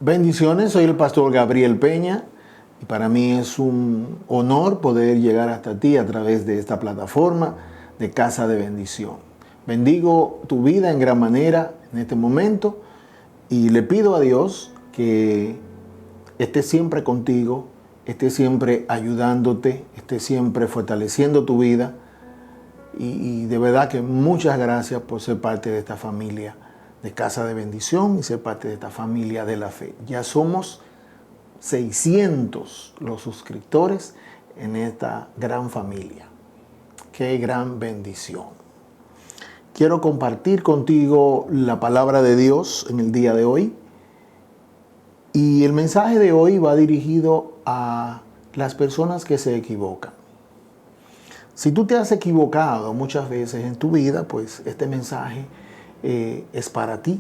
Bendiciones, soy el pastor Gabriel Peña y para mí es un honor poder llegar hasta ti a través de esta plataforma de Casa de Bendición. Bendigo tu vida en gran manera en este momento y le pido a Dios que esté siempre contigo, esté siempre ayudándote, esté siempre fortaleciendo tu vida y de verdad que muchas gracias por ser parte de esta familia de Casa de Bendición y ser parte de esta familia de la fe. Ya somos 600 los suscriptores en esta gran familia. Qué gran bendición. Quiero compartir contigo la palabra de Dios en el día de hoy. Y el mensaje de hoy va dirigido a las personas que se equivocan. Si tú te has equivocado muchas veces en tu vida, pues este mensaje es para ti,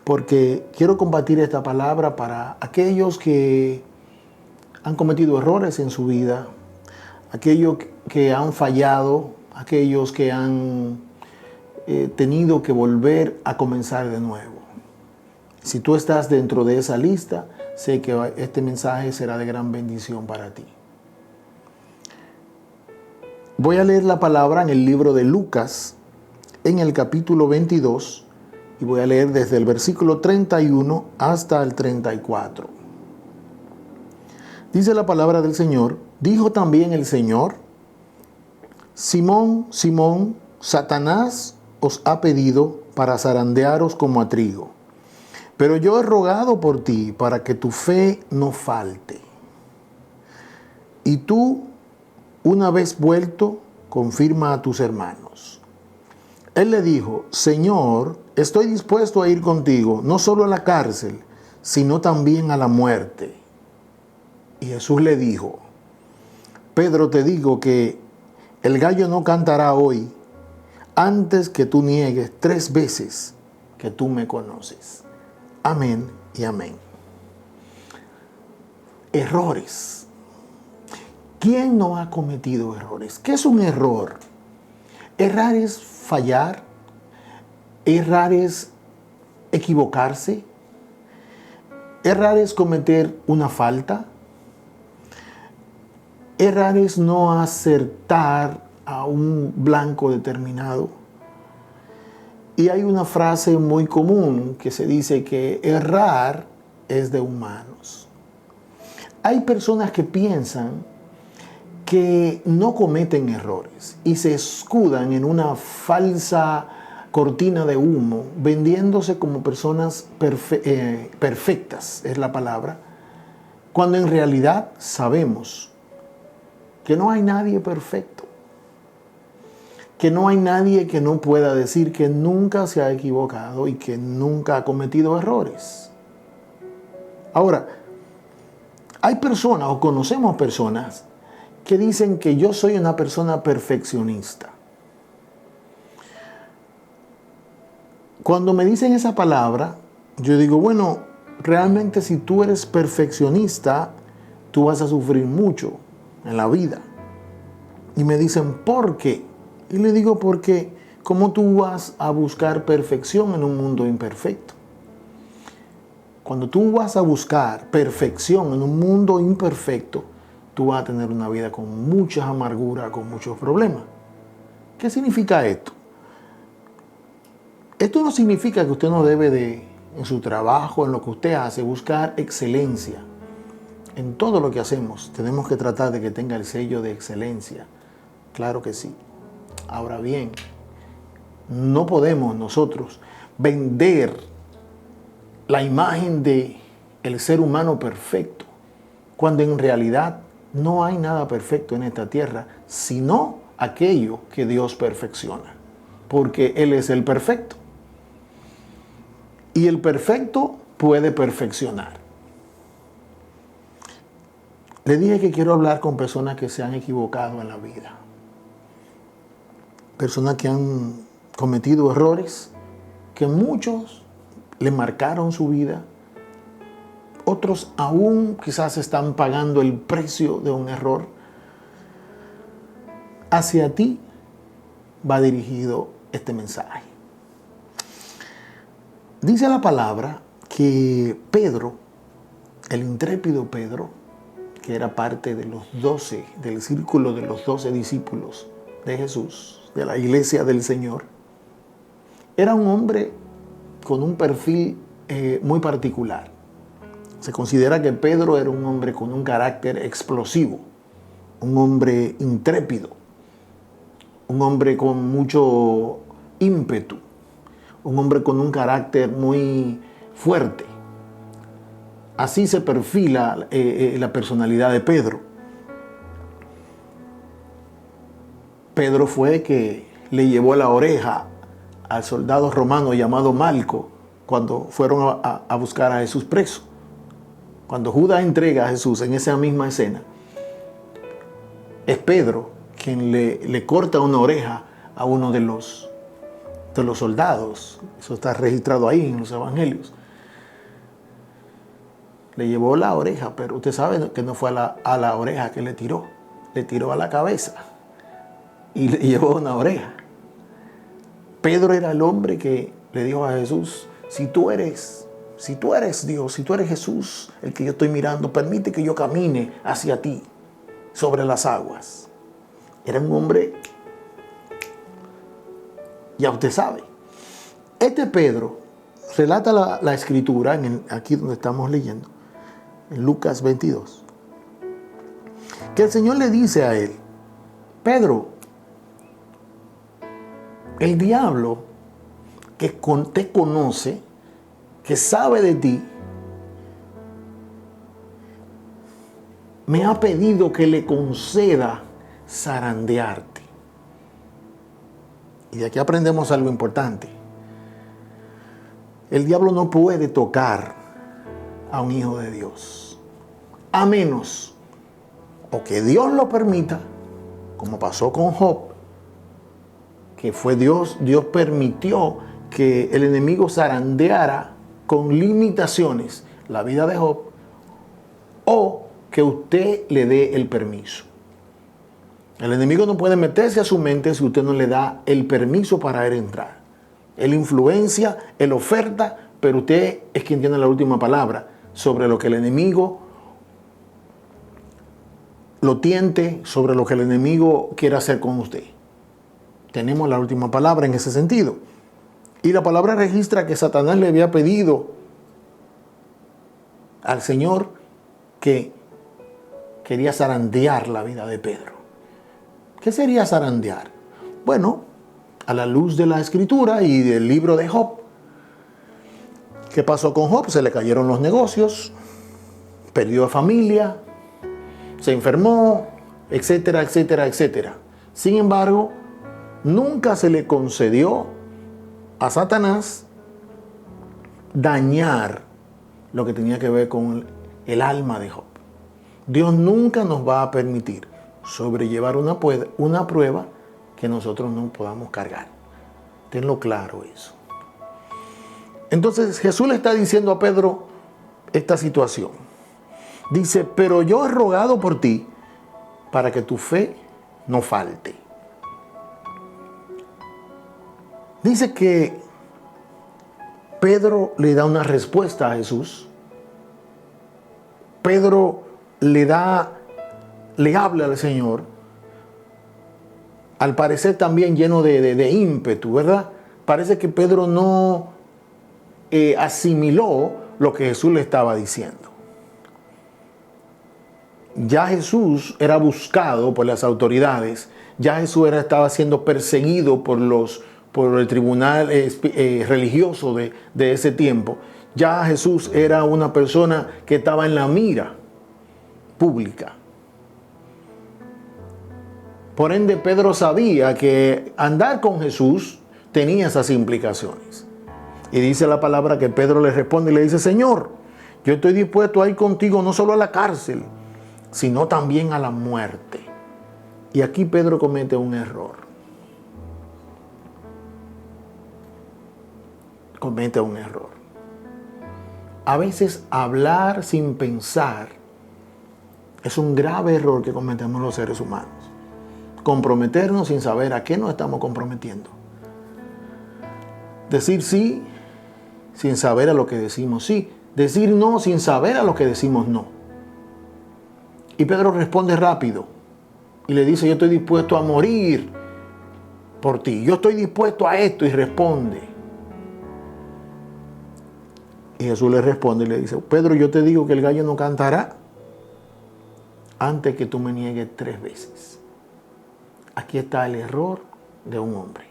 porque quiero compartir esta palabra para aquellos que han cometido errores en su vida, aquellos que han fallado, aquellos que han tenido que volver a comenzar de nuevo. Si tú estás dentro de esa lista, sé que este mensaje será de gran bendición para ti. Voy a leer la palabra en el libro de Lucas, en el capítulo 22, y voy a leer desde el versículo 31 hasta el 34. Dice la palabra del Señor: dijo también el Señor: Simón, Simón, Satanás os ha pedido para zarandearos como a trigo. Pero yo he rogado por ti para que tu fe no falte. Y tú, una vez vuelto, confirma a tus hermanos. Él le dijo: Señor, estoy dispuesto a ir contigo, no solo a la cárcel, sino también a la muerte. Y Jesús le dijo: Pedro, te digo que el gallo no cantará hoy antes que tú niegues 3 veces que tú me conoces. Amén y amén. Errores. ¿Quién no ha cometido errores? ¿Qué es un error? Errar es fallar. Errar es equivocarse. Errar es cometer una falta. Errar es no acertar a un blanco determinado. Y hay una frase muy común que se dice que errar es de humanos. Hay personas que piensan que no cometen errores y se escudan en una falsa cortina de humo, vendiéndose como personas perfectas, es la palabra, cuando en realidad sabemos que no hay nadie perfecto, que no hay nadie que no pueda decir que nunca se ha equivocado y que nunca ha cometido errores. Ahora, hay personas o conocemos personas que dicen que yo soy una persona perfeccionista. Cuando me dicen esa palabra, yo digo, bueno, realmente si tú eres perfeccionista, tú vas a sufrir mucho en la vida. Y me dicen, ¿por qué? Y le digo, porque ¿cómo tú vas a buscar perfección en un mundo imperfecto? Cuando tú vas a buscar perfección en un mundo imperfecto, tú vas a tener una vida con mucha amargura, con muchos problemas. ¿Qué significa esto? Esto no significa que usted no debe de, en su trabajo, en lo que usted hace, buscar excelencia. En todo lo que hacemos tenemos que tratar de que tenga el sello de excelencia. Claro que sí. Ahora bien, no podemos nosotros vender la imagen de el ser humano perfecto, cuando en realidad no hay nada perfecto en esta tierra, sino aquello que Dios perfecciona, porque Él es el perfecto. Y el perfecto puede perfeccionar. Le dije que quiero hablar con personas que se han equivocado en la vida. Personas que han cometido errores, que muchos le marcaron su vida. Otros aún quizás están pagando el precio de un error. Hacia ti va dirigido este mensaje. Dice la palabra que Pedro el intrépido Pedro, que era parte de los 12, del círculo de los 12 discípulos de Jesús, de la iglesia del Señor, era un hombre con un perfil muy particular. Se considera que Pedro era un hombre con un carácter explosivo, un hombre intrépido, un hombre con mucho ímpetu, un hombre con un carácter muy fuerte. Así se perfila la personalidad de Pedro. Pedro fue el que le llevó la oreja al soldado romano llamado Malco cuando fueron a buscar a Jesús preso. Cuando Judas entrega a Jesús en esa misma escena, es Pedro quien le corta una oreja a uno de los soldados. Eso está registrado ahí en los evangelios. Le llevó la oreja, pero usted sabe que no fue a la oreja que le tiró a la cabeza y le llevó una oreja. Pedro era el hombre que le dijo a Jesús: si tú eres Dios, si tú eres Jesús, el que yo estoy mirando, permite que yo camine hacia ti sobre las aguas. Era un hombre, ya usted sabe. Este Pedro relata la escritura, aquí donde estamos leyendo, en Lucas 22, que el Señor le dice a él: Pedro, el diablo que te conoce, que sabe de ti, me ha pedido que le conceda zarandearte. Y de aquí aprendemos algo importante. El diablo no puede tocar a un hijo de Dios, a menos o que Dios lo permita, como pasó con Job, que fue Dios permitió que el enemigo zarandeara con limitaciones la vida de Job, o que usted le dé el permiso. El enemigo no puede meterse a su mente si usted no le da el permiso para él entrar. Él influencia, él oferta, pero usted es quien tiene la última palabra sobre lo que el enemigo lo tiente, sobre lo que el enemigo quiere hacer con usted. Tenemos la última palabra en ese sentido. Y la palabra registra que Satanás le había pedido al Señor que quería zarandear la vida de Pedro. ¿Qué sería zarandear? Bueno, a la luz de la Escritura y del libro de Job. ¿Qué pasó con Job? Se le cayeron los negocios, perdió a familia, se enfermó, etcétera, etcétera, etcétera. Sin embargo, nunca se le concedió a Satanás dañar lo que tenía que ver con el alma de Job. Dios nunca nos va a permitir sobrellevar una prueba que nosotros no podamos cargar. Tenlo claro eso. Entonces Jesús le está diciendo a Pedro esta situación. Dice: pero yo he rogado por ti para que tu fe no falte. Dice que Pedro le da una respuesta a Jesús. Pedro le habla al Señor, al parecer también lleno de ímpetu, ¿verdad? Parece que Pedro no asimiló lo que Jesús le estaba diciendo. Ya Jesús era buscado por las autoridades, ya Jesús estaba siendo perseguido por el tribunal religioso de ese tiempo. Ya Jesús era una persona que estaba en la mira pública. Por ende, Pedro sabía que andar con Jesús tenía esas implicaciones. Y dice la palabra que Pedro le responde y le dice: Señor, yo estoy dispuesto a ir contigo no solo a la cárcel, sino también a la muerte. Y aquí Pedro comete un error. Comete un error. A veces hablar sin pensar es un grave error que cometemos los seres humanos. Comprometernos sin saber a qué nos estamos comprometiendo. Decir sí sin saber a lo que decimos sí. Decir no sin saber a lo que decimos no. Y Pedro responde rápido y le dice, yo estoy dispuesto a morir por ti. Yo estoy dispuesto a esto. Y responde. Y Jesús le responde y le dice, Pedro, yo te digo que el gallo no cantará antes que tú me niegues 3 veces. Aquí está el error de un hombre.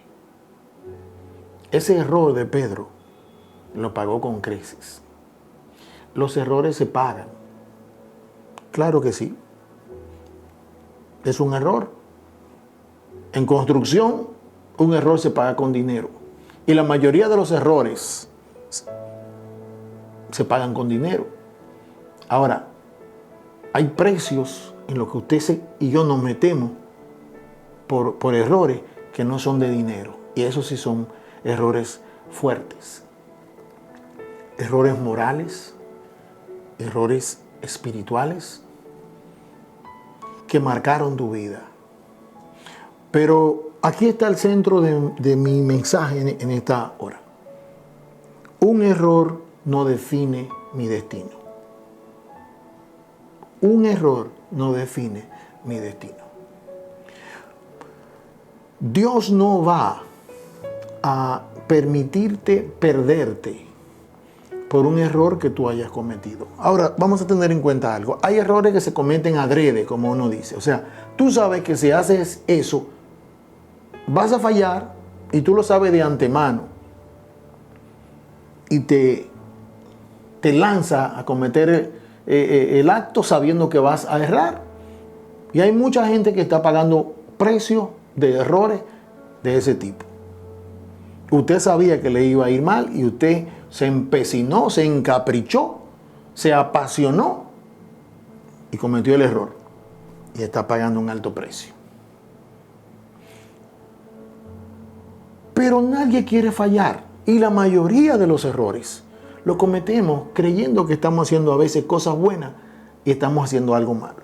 Ese error de Pedro lo pagó con creces. Los errores se pagan. Claro que sí. Es un error. En construcción, un error se paga con dinero. Y la mayoría de los errores se pagan con dinero. Ahora, hay precios en los que usted y yo nos metemos por errores que no son de dinero. Y esos sí son errores fuertes. Errores morales, errores espirituales que marcaron tu vida. Pero aquí está el centro de mi mensaje en esta hora. Un error no define mi destino. Un error no define mi destino. Dios no va a permitirte perderte por un error que tú hayas cometido. Ahora, vamos a tener en cuenta algo. Hay errores que se cometen adrede, como uno dice. O sea, tú sabes que si haces eso, vas a fallar y tú lo sabes de antemano. Y te lanza a cometer el acto sabiendo que vas a errar. Y hay mucha gente que está pagando precios de errores de ese tipo. Usted sabía que le iba a ir mal y usted se empecinó, se encaprichó, se apasionó y cometió el error. Y está pagando un alto precio. Pero nadie quiere fallar. Y la mayoría de los errores lo cometemos creyendo que estamos haciendo a veces cosas buenas y estamos haciendo algo malo.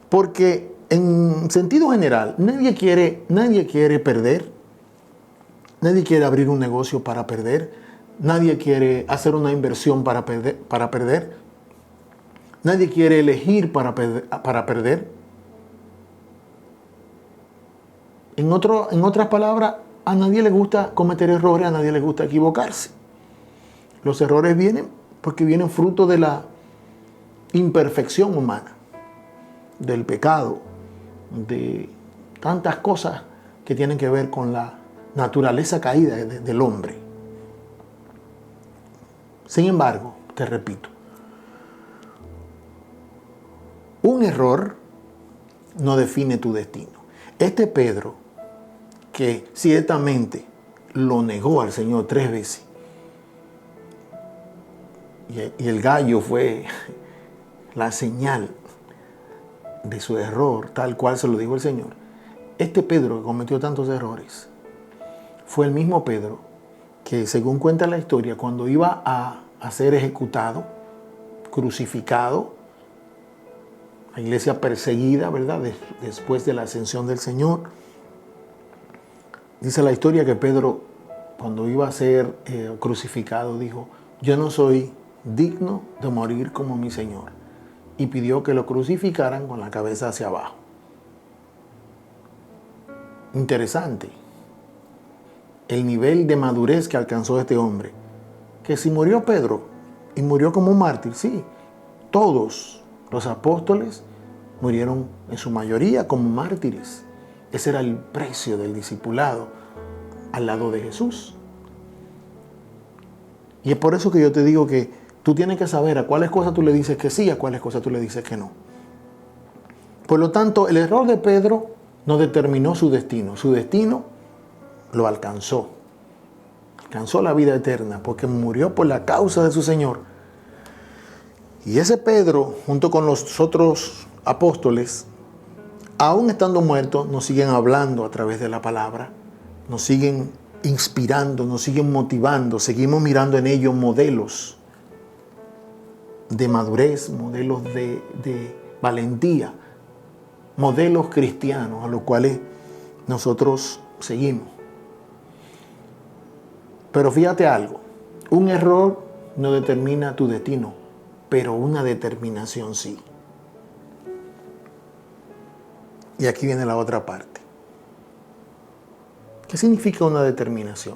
Porque en sentido general, nadie quiere perder. Nadie quiere abrir un negocio para perder. Nadie quiere hacer una inversión para perder. Nadie quiere elegir para perder. En otras palabras, a nadie le gusta cometer errores, a nadie le gusta equivocarse. Los errores vienen porque vienen fruto de la imperfección humana, del pecado, de tantas cosas que tienen que ver con la naturaleza caída del hombre. Sin embargo, te repito, un error no define tu destino. Este Pedro, que ciertamente lo negó al Señor 3 veces, y el gallo fue la señal de su error, tal cual se lo dijo el Señor. Este Pedro que cometió tantos errores fue el mismo Pedro que, según cuenta la historia, cuando iba a ser ejecutado, crucificado, la iglesia perseguida, ¿verdad? Después de la ascensión del Señor, dice la historia que Pedro, cuando iba a ser crucificado, dijo, yo no soy digno de morir como mi Señor. Y pidió que lo crucificaran con la cabeza hacia abajo. Interesante el nivel de madurez que alcanzó este hombre. Que si murió Pedro y murió como un mártir, sí, todos los apóstoles murieron en su mayoría como mártires. Ese era el precio del discipulado al lado de Jesús. Y es por eso que yo te digo que tú tienes que saber a cuáles cosas tú le dices que sí, a cuáles cosas tú le dices que no. Por lo tanto, el error de Pedro no determinó su destino. Su destino lo alcanzó. Alcanzó la vida eterna porque murió por la causa de su Señor. Y ese Pedro, junto con los otros apóstoles, aún estando muertos, nos siguen hablando a través de la palabra, nos siguen inspirando, nos siguen motivando, seguimos mirando en ellos modelos de madurez, modelos de valentía, modelos cristianos a los cuales nosotros seguimos. Pero fíjate algo, Un error no determina tu destino, pero una determinación sí. Y aquí viene la otra parte. ¿Qué significa una determinación?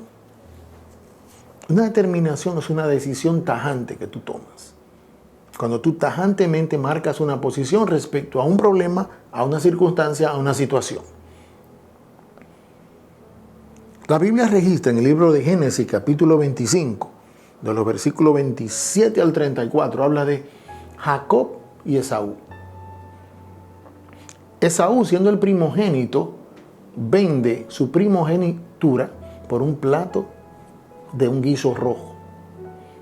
Una determinación es una decisión tajante que tú tomas. Cuando tú tajantemente marcas una posición respecto a un problema, a una circunstancia, a una situación. La Biblia registra en el libro de Génesis, capítulo 25, de los versículos 27 al 34, habla de Jacob y Esaú. Esaú, siendo el primogénito, vende su primogenitura por un plato de un guiso rojo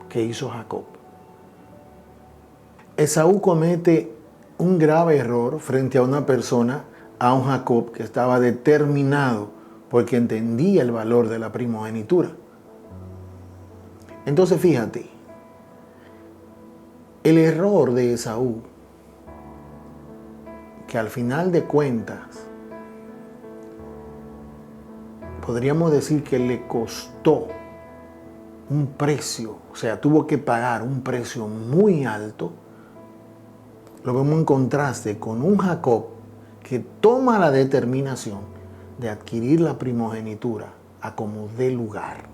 que hizo Jacob. Esaú comete un grave error frente a una persona, a un Jacob que estaba determinado porque entendía el valor de la primogenitura. Entonces fíjate, el error de Esaú, que al final de cuentas podríamos decir que le costó un precio, o sea, tuvo que pagar un precio muy alto, lo vemos en contraste con un Jacob que toma la determinación de adquirir la primogenitura a como dé lugar.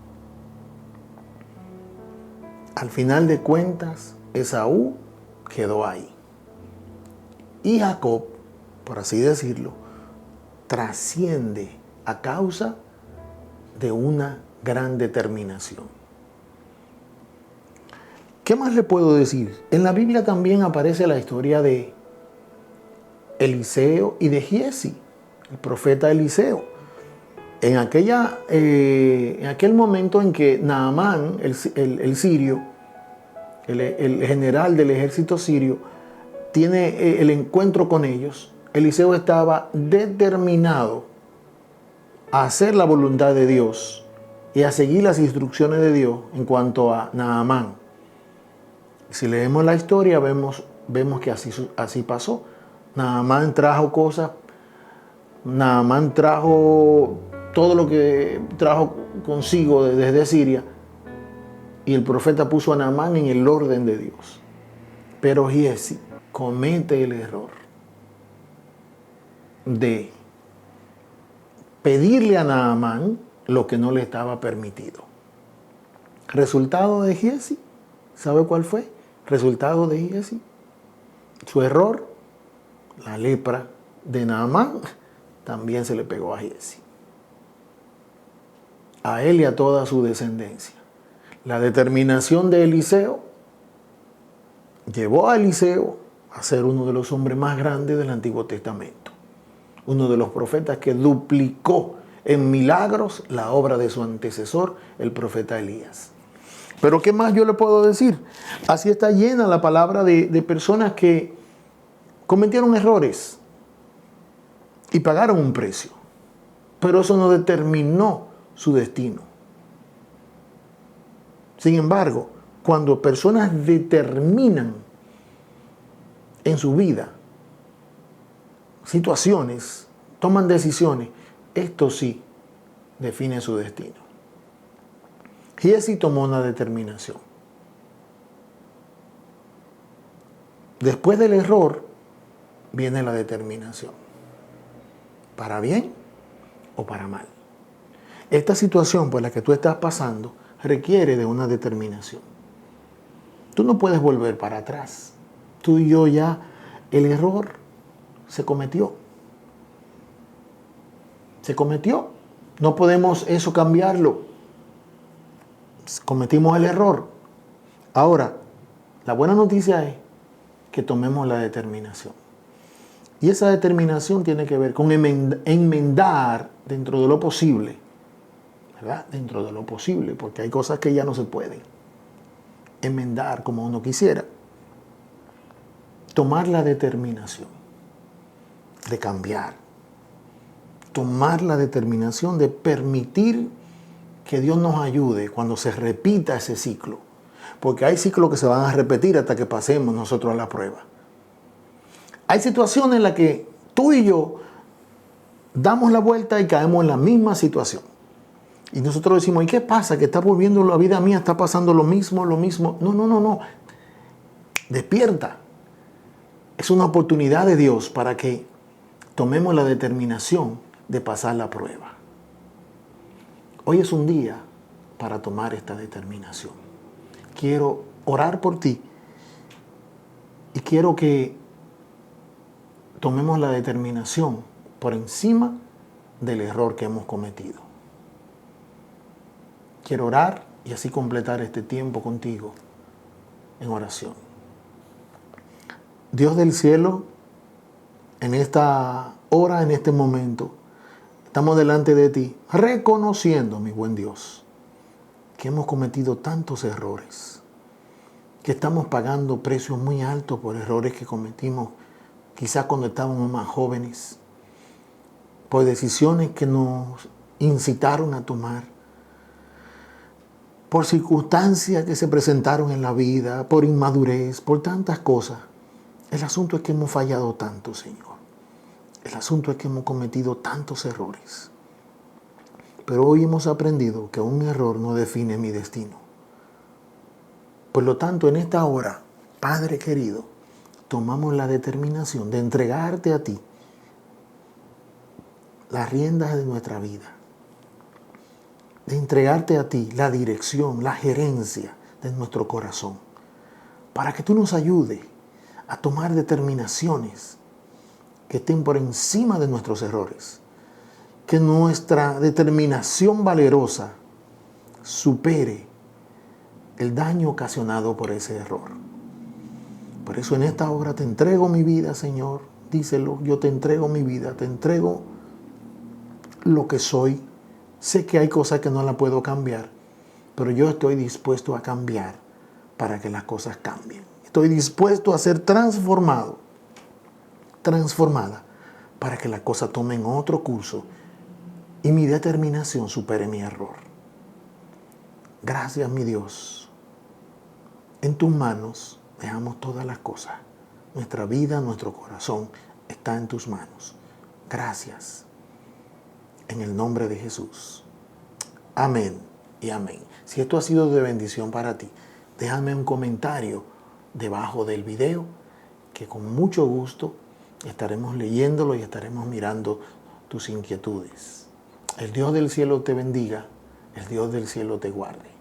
Al final de cuentas, Esaú quedó ahí. Y Jacob, por así decirlo, trasciende a causa de una gran determinación. ¿Qué más le puedo decir? En la Biblia también aparece la historia de Eliseo y de Giezi, el profeta Eliseo. En aquel momento en que Naamán, el sirio, el general del ejército sirio, tiene el encuentro con ellos, Eliseo estaba determinado a hacer la voluntad de Dios y a seguir las instrucciones de Dios en cuanto a Naamán. Si leemos la historia, vemos que así pasó. Naamán trajo cosas, Naamán trajo todo lo que trajo consigo desde Siria, y el profeta puso a Naamán en el orden de Dios. Pero Giezi comete el error de pedirle a Naamán lo que no le estaba permitido. Resultado de Giezi, ¿sabe cuál fue? Resultado de Giezi, su error, la lepra de Naamán también se le pegó a Giezi, a él y a toda su descendencia. La determinación de Eliseo llevó a Eliseo a ser uno de los hombres más grandes del Antiguo Testamento, uno de los profetas que duplicó en milagros la obra de su antecesor, el profeta Elías. Pero ¿qué más yo le puedo decir? Así está llena la palabra de personas que cometieron errores y pagaron un precio, pero eso no determinó su destino. Sin embargo, cuando personas determinan en su vida situaciones, toman decisiones, esto sí define su destino. Giezi tomó una determinación. Después del error viene la determinación. ¿Para bien o para mal? Esta situación por la que tú estás pasando requiere de una determinación. Tú no puedes volver para atrás. Tú y yo ya, el error se cometió. Se cometió. No podemos eso cambiarlo. Cometimos el error. Ahora, la buena noticia es que tomemos la determinación. Y esa determinación tiene que ver con enmendar dentro de lo posible, ¿verdad? Dentro de lo posible, porque hay cosas que ya no se pueden enmendar como uno quisiera. Tomar la determinación de cambiar. Tomar la determinación de permitir que Dios nos ayude cuando se repita ese ciclo. Porque hay ciclos que se van a repetir hasta que pasemos nosotros a la prueba. Hay situaciones en las que tú y yo damos la vuelta y caemos en la misma situación. Y nosotros decimos, ¿y qué pasa? Que está volviendo la vida mía, está pasando lo mismo, lo mismo. No, no, no, no. Despierta. Es una oportunidad de Dios para que tomemos la determinación de pasar la prueba. Hoy es un día para tomar esta determinación. Quiero orar por ti y quiero que tomemos la determinación por encima del error que hemos cometido. Quiero orar y así completar este tiempo contigo en oración. Dios del cielo, en esta hora, en este momento, estamos delante de ti, reconociendo, mi buen Dios, que hemos cometido tantos errores, que estamos pagando precios muy altos por errores que cometimos, quizás cuando estábamos más jóvenes, por decisiones que nos incitaron a tomar, por circunstancias que se presentaron en la vida, por inmadurez, por tantas cosas. El asunto es que hemos fallado tanto, Señor. El asunto es que hemos cometido tantos errores. Pero hoy hemos aprendido que un error no define mi destino. Por lo tanto, en esta hora, Padre querido, tomamos la determinación de entregarte a ti las riendas de nuestra vida, de entregarte a ti la dirección, la gerencia de nuestro corazón, para que tú nos ayudes a tomar determinaciones que estén por encima de nuestros errores, que nuestra determinación valerosa supere el daño ocasionado por ese error. Por eso en esta hora te entrego mi vida, Señor, díselo, yo te entrego mi vida, te entrego lo que soy. Sé que hay cosas que no las puedo cambiar, pero yo estoy dispuesto a cambiar para que las cosas cambien. Estoy dispuesto a ser transformada, para que las cosas tomen otro curso y mi determinación supere mi error. Gracias, mi Dios. En tus manos dejamos todas las cosas. Nuestra vida, nuestro corazón está en tus manos. Gracias. En el nombre de Jesús. Amén y amén. Si esto ha sido de bendición para ti, déjame un comentario debajo del video que con mucho gusto estaremos leyéndolo y estaremos mirando tus inquietudes. El Dios del cielo te bendiga, el Dios del cielo te guarde.